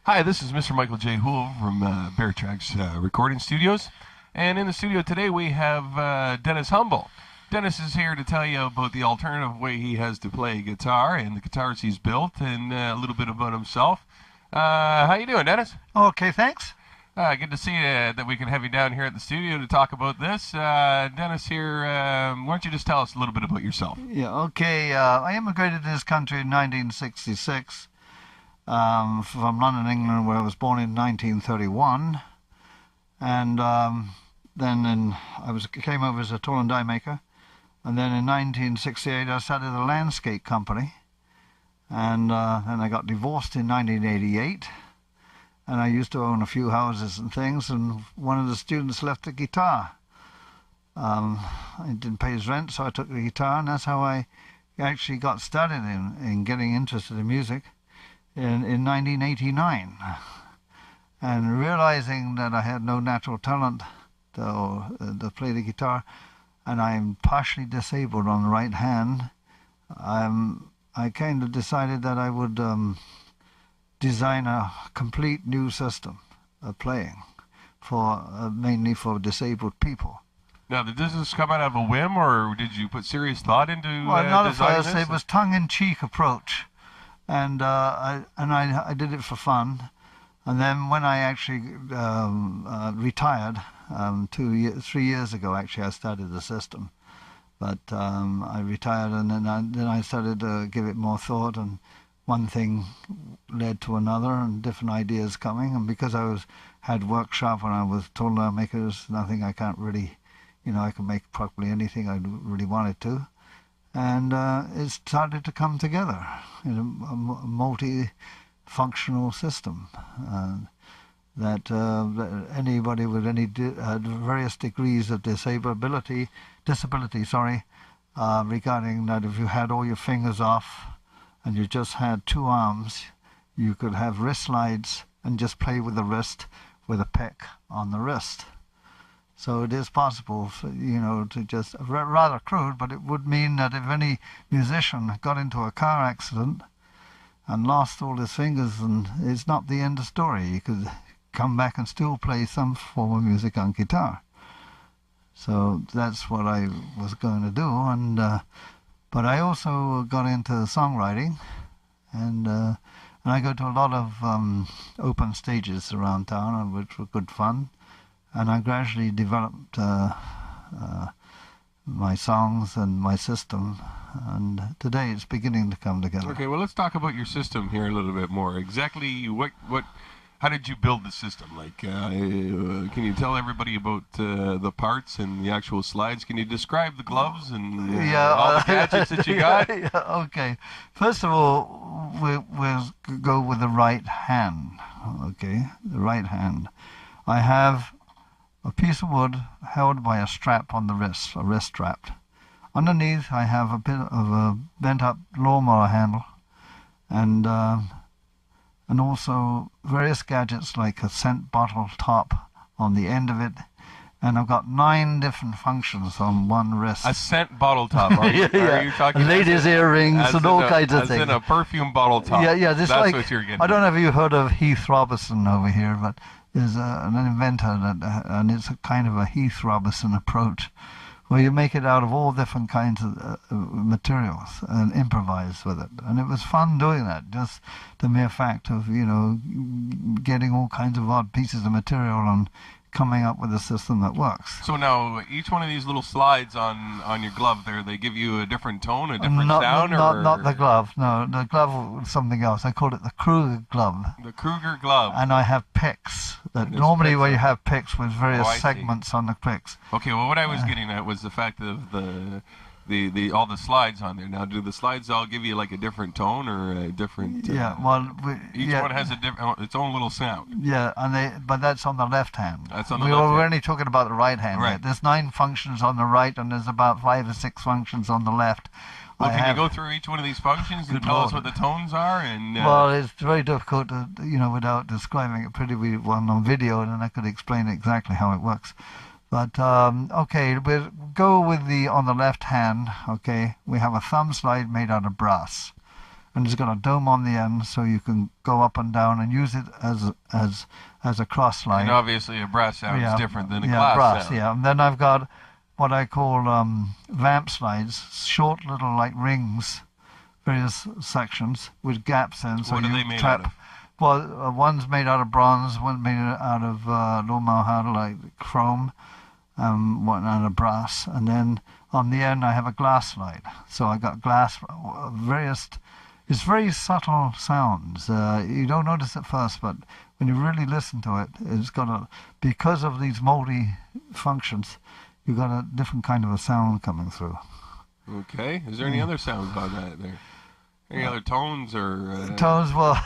Hi, this is Mr. Michael J. Houle from Beartraxx Recording Studios. And in the studio today we have Dennis Humble. Dennis is here to tell you about the alternative way he has to play guitar and the guitars he's built and a little bit about himself. How you doing, Dennis? Okay, thanks. Good to see that we can have you down here at the studio to talk about this. Dennis here, why don't you just tell us a little bit about yourself? Yeah, okay. I immigrated to this country in 1966 from London, England, where I was born in 1931. And then I came over as a tool and die maker. And then in 1968 I started a landscape company. And then I got divorced in 1988. And I used to own a few houses and things, and one of the students left the guitar. I didn't pay his rent, so I took the guitar, and that's how I actually got started in getting interested in music in 1989. And realizing that I had no natural talent to play the guitar, and I'm partially disabled on the right hand, I kind of decided that I would design a complete new system of playing for mainly for disabled people. Now, did this come out of a whim, or did you put serious thought into Well, not at designing first. this? It was tongue-in-cheek approach, and I did it for fun. And then when I actually retired 3 years ago, actually I started the system. But I retired, and then I started to give it more thought, and one thing led to another, and different ideas coming. And because I had workshop when I was tool maker, there's nothing I can't really, I can make practically anything I really wanted to. And it started to come together in a multi-functional system that anybody with any various degrees of disability, regarding that if you had all your fingers off and you just had two arms, you could have wrist slides and just play with the wrist with a pick on the wrist. So it is possible, to just, rather crude, but it would mean that if any musician got into a car accident and lost all his fingers, and it's not the end of the story. He could come back and still play some form of music on guitar. So that's what I was going to do, and but I also got into songwriting, and I go to a lot of open stages around town, which were good fun. And I gradually developed my songs and my system, and today it's beginning to come together. Okay, well, let's talk about your system here a little bit more. Exactly how did you build the system? Like, can you tell everybody about the parts and the actual slides? Can you describe the gloves and all the gadgets that you got? Yeah, okay. First of all, we'll go with the right hand. Okay, the right hand. I have a piece of wood held by a strap on the wrist, a wrist strap. Underneath, I have a bit of a bent-up lawnmower handle, and also various gadgets like a scent bottle top on the end of it, and I've got 9 different functions on one wrist. A scent bottle top. Are you talking ladies' earrings and all kinds of things. As in a perfume bottle top. Yeah. That's what you're getting. I don't know if you've heard of Heath Robinson over here, but there's an inventor and it's a kind of a Heath Robinson approach, where you make it out of all different kinds of materials and improvise with it. And it was fun doing that, just the mere fact of, getting all kinds of odd pieces of material and coming up with a system that works. So now, each one of these little slides on your glove there, they give you a different tone, a different sound? Not the glove, no. The glove was something else. I called it the Kruger glove. The Kruger glove. And I have picks. Normally where you have picks with various segments on the picks. Okay, well, what I was getting at was the fact of all the slides on there. Now, do the slides all give you like a different tone or a different? Yeah, well, each one has its own little sound. Yeah, but that's on the left hand. That's on the left hand. We're only talking about the right hand. Right. There's 9 functions on the right, and there's about 5 or 6 functions on the left. Well, can you go through each one of these functions and tell us what the tones are? Well, it's very difficult to, without describing it pretty well on video, and then I could explain exactly how it works. But, okay, we'll go with on the left hand, okay, we have a thumb slide made out of brass. and it's got a dome on the end, so you can go up and down and use it as a cross slide. And obviously a brass sound is different than a yeah, glass brass, sound. yeah. And then I've got what I call vamp slides, short little like rings, various sections with gaps in. So what are you they made trap. out of? Well, one's made out of bronze, one's made out of like chrome, one out of brass, and then on the end I have a glass slide. So I got glass, various. It's very subtle sounds. You don't notice at first, but when you really listen to it, it's got a, because of these multi-functions, you've got a different kind of a sound coming through. Okay. Is there any other sounds on that there? Any other tones or tones? Well,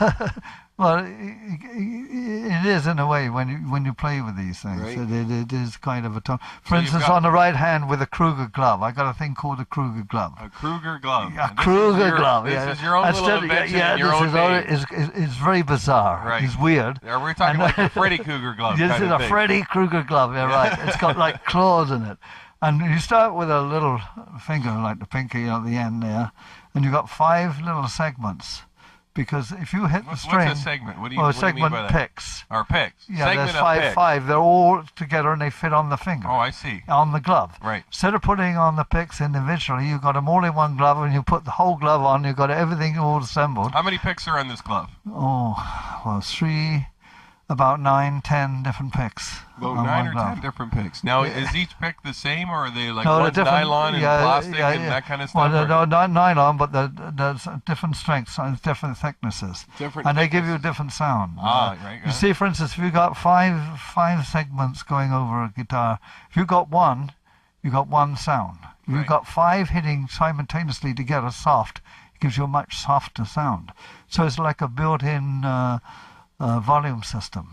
well, it is in a way when you play with these things. Right. It is kind of a tone. For So instance, on the right hand with a Kruger glove, I got a thing called a Kruger glove. a Kruger glove. A Kruger glove. This yeah. is your own little invention in your own name. It's very bizarre. Right. It's weird. Are we talking like a Freddy Krueger glove? This kind is of a thing? Freddy Krueger glove. Yeah, right. It's got like claws in it, and you start with a little finger, like the pinky at the end there, and you got 5 little segments. Because if you hit the string, what's a segment? What do you, well, what do you mean segment by that? picks. Or picks. Yeah, segment there's five. They're all together and they fit on the finger. Oh, I see. On the glove. Right. Instead of putting on the picks individually, you've got them all in one glove, and you put the whole glove on. You've got everything all assembled. How many picks are on this glove? Oh, well, 3, about 9, 10 different picks. About on 9 one or glove. 10 different picks. Now, is each pick the same, or are they like No, they're one's different. nylon and plastic and that kind of stuff? Well, no, not nylon, but there's different strengths and different thicknesses. Different they give you a different sound. right. You see, for instance, if you got five segments going over a guitar, if you got one, you got one sound. If you've got 5 hitting simultaneously together, soft, it gives you a much softer sound. So it's like a built-in volume system.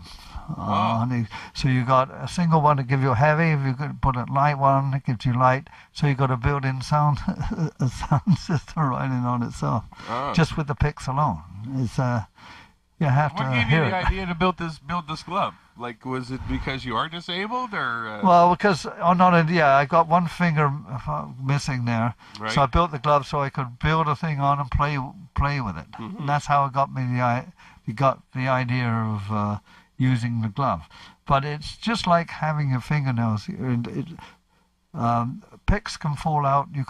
So you got a single one to give you heavy. If you could put a light one, it gives you light. So you got a built-in sound, a sound system running on itself, just with the picks alone. It's you have to hear it. What gave you the idea to build this glove? Like, was it because you are disabled, or? Well, because I got one finger missing there, right. So I built the glove so I could build a thing on and play with it. Mm-hmm. And that's how it got me the idea of using the glove. But it's just like having your fingernails. Picks can fall out. You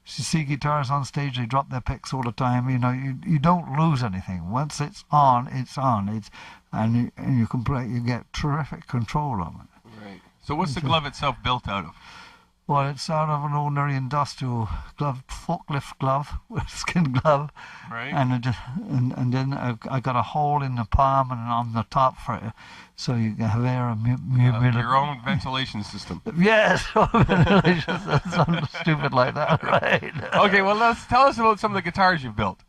see guitarists on stage, they drop their picks all the time. You know, you don't lose anything. Once it's on, it's on. And you can play. You get terrific control of it. Right. So what's the glove itself built out of? Well, it's out of an ordinary industrial glove, forklift glove, skin glove. Right. And then I got a hole in the palm and on the top for it, so you can have air and humidity. Your own ventilation system. Yes, something stupid like that, right? Okay, well, tell us about some of the guitars you've built.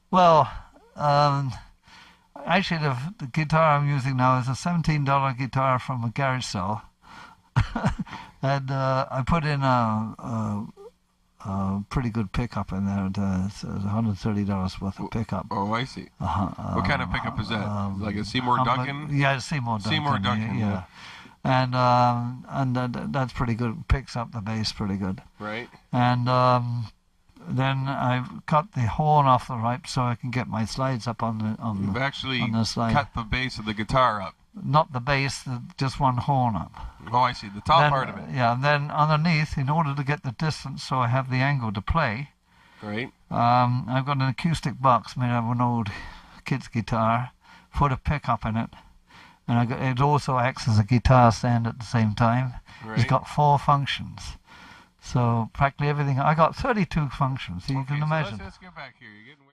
Well, actually, the guitar I'm using now is a $17 guitar from a garage sale. And I put in a pretty good pickup in there. It's $130 worth of pickup. Oh, I see. What kind of pickup is that? Like a Seymour Duncan? Yeah, Seymour Duncan. Seymour Duncan, yeah. And that's pretty good. Picks up the bass pretty good. Right. And then I cut the horn off the right so I can get my slides up on the You've actually on the slide. cut the base of the guitar up. Not the bass, just one horn up. Oh, I see. The top part of it. Yeah, and then underneath, in order to get the distance so I have the angle to play, right. I've got an acoustic box made out of an old kid's guitar, put a pickup in it, and it also acts as a guitar stand at the same time. Right. It's got 4 functions. So practically everything. I got 32 functions, so you can imagine. Let's get back here. You're getting